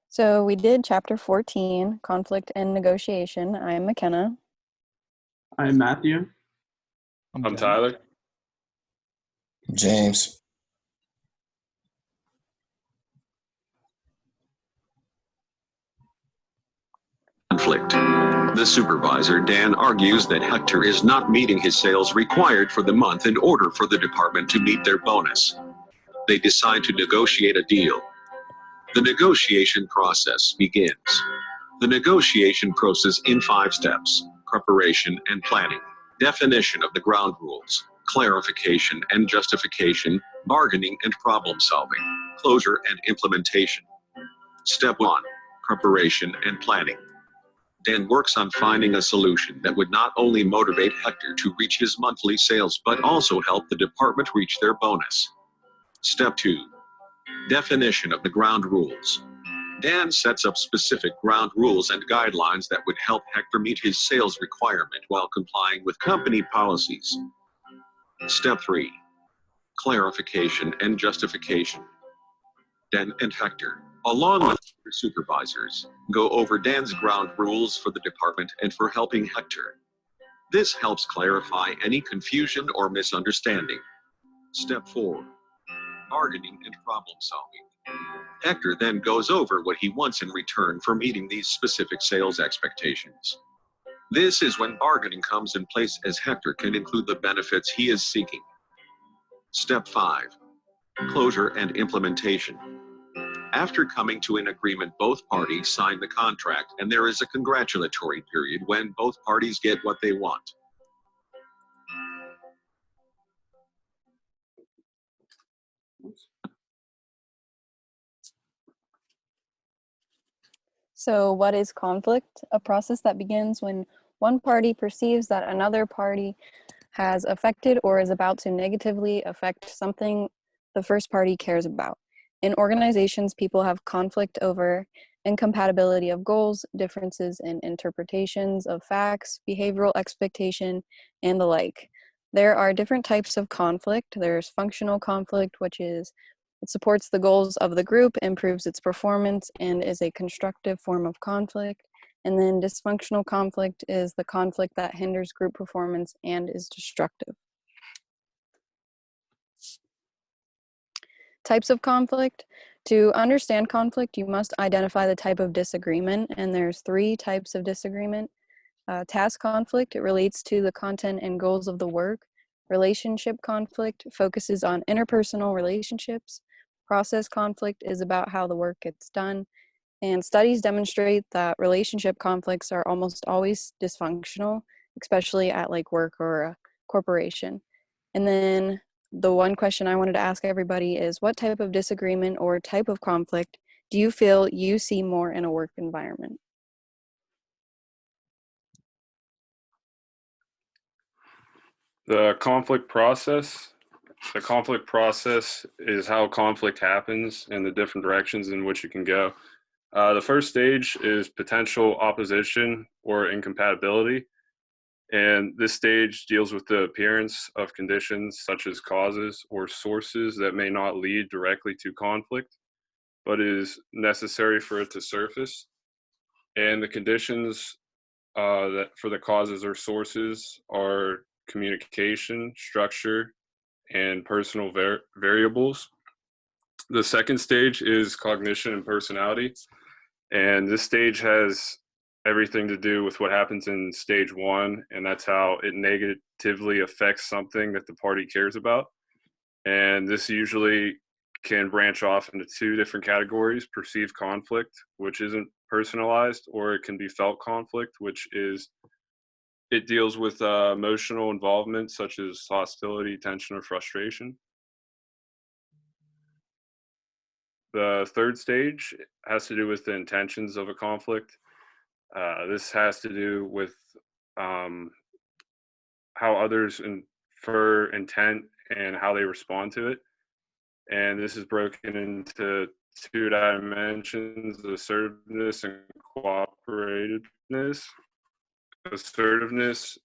So we did chapter 14, conflict and negotiation. I'm McKenna. I'm Matthew. I'm Tyler. James. Conflict. The supervisor, Dan, argues that Hector is not meeting his sales required for the month in order for the department to meet their bonus. They decide to negotiate a deal. The negotiation process begins. The negotiation process in 5 steps: preparation and planning, definition of the ground rules, clarification and justification, bargaining and problem solving, closure and implementation. Step 1. Preparation and planning. Dan works on finding a solution that would not only motivate Hector to reach his monthly sales but also help the department reach their bonus. Step 2. Definition of the ground rules. Dan sets up specific ground rules and guidelines that would help Hector meet his sales requirement while complying with company policies. Step 3. Clarification and justification. Dan and Hector, along with their supervisors, go over Dan's ground rules for the department and for helping Hector. This helps clarify any confusion or misunderstanding. Step 4. Bargaining and problem solving. Hector then goes over what he wants in return for meeting these specific sales expectations. This is when bargaining comes in place, as Hector can include the benefits he is seeking. Step 5. Closure and implementation. After coming to an agreement, both parties sign the contract, and there is a congratulatory period when both parties get what they want. So what is conflict? A process that begins when one party perceives that another party has affected or is about to negatively affect something the first party cares about. In organizations, people have conflict over incompatibility of goals, differences in interpretations of facts, behavioral expectation, and the like. There are different types of conflict. There's functional conflict, which is it supports the goals of the group, improves its performance, and is a constructive form of conflict. And then dysfunctional conflict is the conflict that hinders group performance and is destructive. Types of conflict. To understand conflict, you must identify the type of disagreement, and there's 3 types of disagreement. Task conflict, it relates to the content and goals of the work. Relationship conflict focuses on interpersonal relationships. Process conflict is about how the work gets done. And studies demonstrate that relationship conflicts are almost always dysfunctional, especially at like work or a corporation. And then the one question I wanted to ask everybody is, what type of disagreement or type of conflict do you feel you see more in a work environment? The conflict process. The conflict process is how conflict happens and the different directions in which it can go. The first stage is potential opposition or incompatibility. And this stage deals with the appearance of conditions such as causes or sources that may not lead directly to conflict, but is necessary for it to surface. And the conditions that for the causes or sources are communication, structure, and personal variables. The second stage is cognition and personality. And this stage has everything to do with what happens in stage 1, and that's how it negatively affects something that the party cares about. And this usually can branch off into 2 different categories: perceived conflict, which isn't personalized, or it can be felt conflict, which is it deals with emotional involvement such as hostility, tension, or frustration. The third stage has to do with the intentions of a conflict. This has to do with how others infer intent and how they respond to it. And this is broken into 2 dimensions: assertiveness and cooperativeness. Assertiveness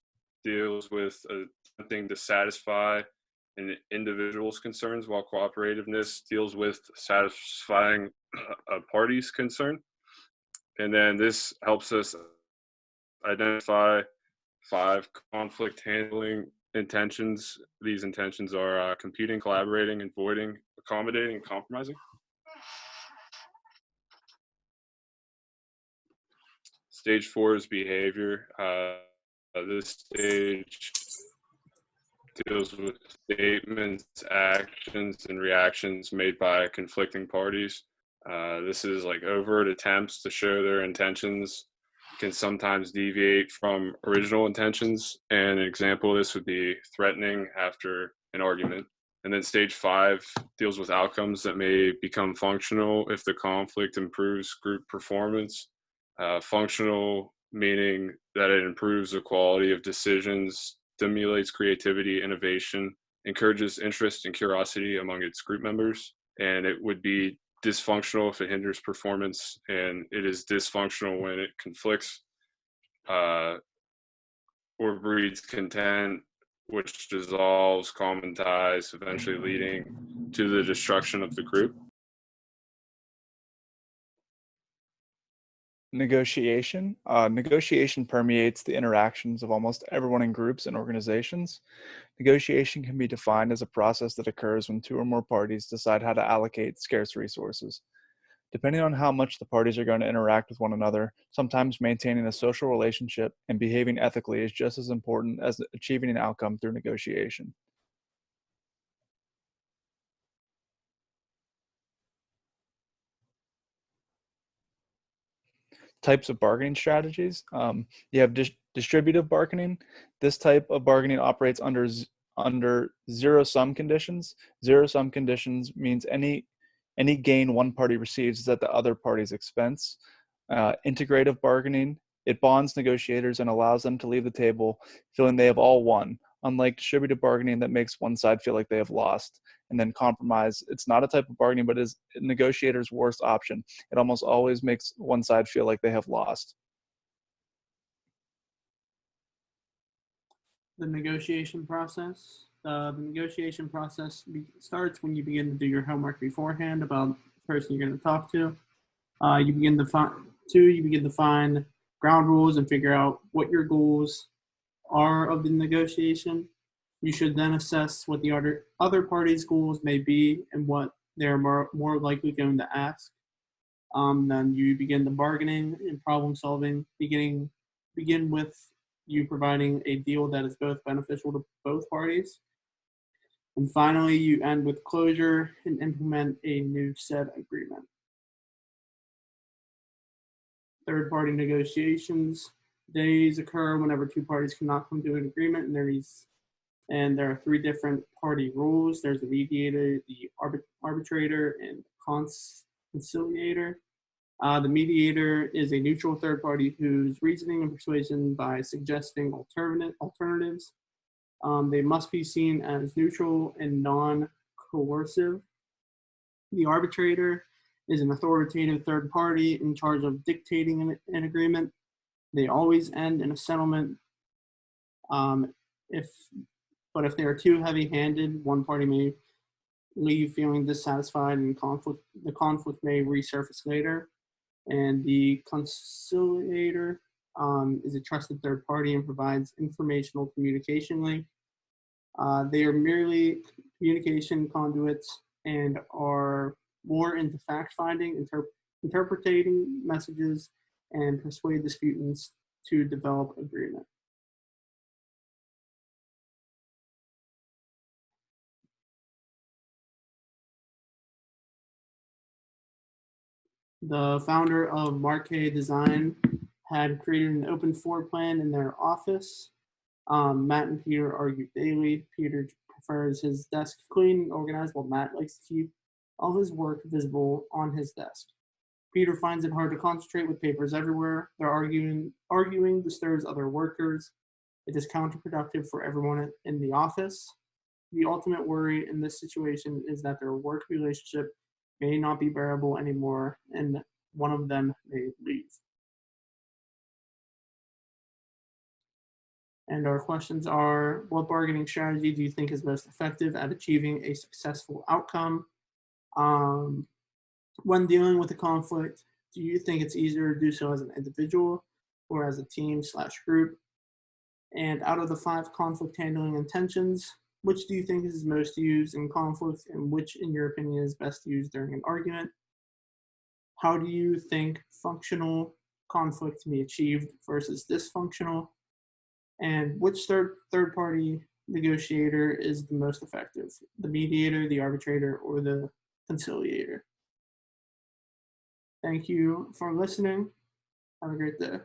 deals with attempting to satisfy an individual's concerns, while cooperativeness deals with satisfying a party's concern. And then this helps us identify 5 conflict handling intentions. These intentions are competing, collaborating, avoiding, accommodating, and compromising. Stage 4 is behavior. This stage deals with statements, actions, and reactions made by conflicting parties. This is like overt attempts to show their intentions can sometimes deviate from original intentions. And an example of this would be threatening after an argument. And then stage 5 deals with outcomes that may become functional if the conflict improves group performance. Functional meaning that it improves the quality of decisions, stimulates creativity, innovation, encourages interest and curiosity among its group members. And it would be dysfunctional if it hinders performance, and it is dysfunctional when it conflicts or breeds content, which dissolves common ties, eventually leading to the destruction of the group. Negotiation. Negotiation permeates the interactions of almost everyone in groups and organizations. Negotiation can be defined as a process that occurs when 2 or more parties decide how to allocate scarce resources. Depending on how much the parties are going to interact with one another, sometimes maintaining a social relationship and behaving ethically is just as important as achieving an outcome through negotiation. Types of bargaining strategies. You have distributive bargaining. This type of bargaining operates under zero-sum conditions. Zero-sum conditions means any gain one party receives is at the other party's expense. Integrative bargaining, it bonds negotiators and allows them to leave the table feeling they have all won, unlike distributive bargaining that makes one side feel like they have lost. And then compromise, it's not a type of bargaining, but is a negotiator's worst option. It almost always makes one side feel like they have lost. The negotiation process. The negotiation process starts when you begin to do your homework beforehand about the person you're going to talk to. You begin to find ground rules and figure out what your goals are of the negotiation. You should then assess what the other party's goals may be and what they're more likely going to ask. Then you begin the bargaining and problem solving. Begin with you providing a deal that is both beneficial to both parties. And finally, you end with closure and implement a new said agreement. Third-party negotiations days occur whenever 2 parties cannot come to an agreement, and there are 3 different party rules. There's the mediator, the arbitrator, and conciliator. The mediator is a neutral third party whose reasoning and persuasion by suggesting alternatives. They must be seen as neutral and non-coercive. The arbitrator is an authoritative third party in charge of dictating an agreement. They always end in a settlement. But if they are too heavy-handed, one party may leave feeling dissatisfied, and the conflict may resurface later. And the conciliator is a trusted third party and provides informational communication link. They are merely communication conduits and are more into fact-finding, interpreting messages, and persuade disputants to develop agreement. The founder of Marquet Design had created an open floor plan in their office. Matt and Peter argue daily. Peter prefers his desk clean and organized, while Matt likes to keep all his work visible on his desk. Peter finds it hard to concentrate with papers everywhere. Their arguing disturbs other workers. It is counterproductive for everyone in the office. The ultimate worry in this situation is that their work relationship may not be bearable anymore, and one of them may leave. And our questions are, what bargaining strategy do you think is most effective at achieving a successful outcome? When dealing with a conflict, do you think it's easier to do so as an individual or as a team/group? And out of the 5 conflict handling intentions, which do you think is most used in conflict and which, in your opinion, is best used during an argument? How do you think functional conflict can be achieved versus dysfunctional? And which third party negotiator is the most effective? The mediator, the arbitrator, or the conciliator? Thank you for listening. Have a great day.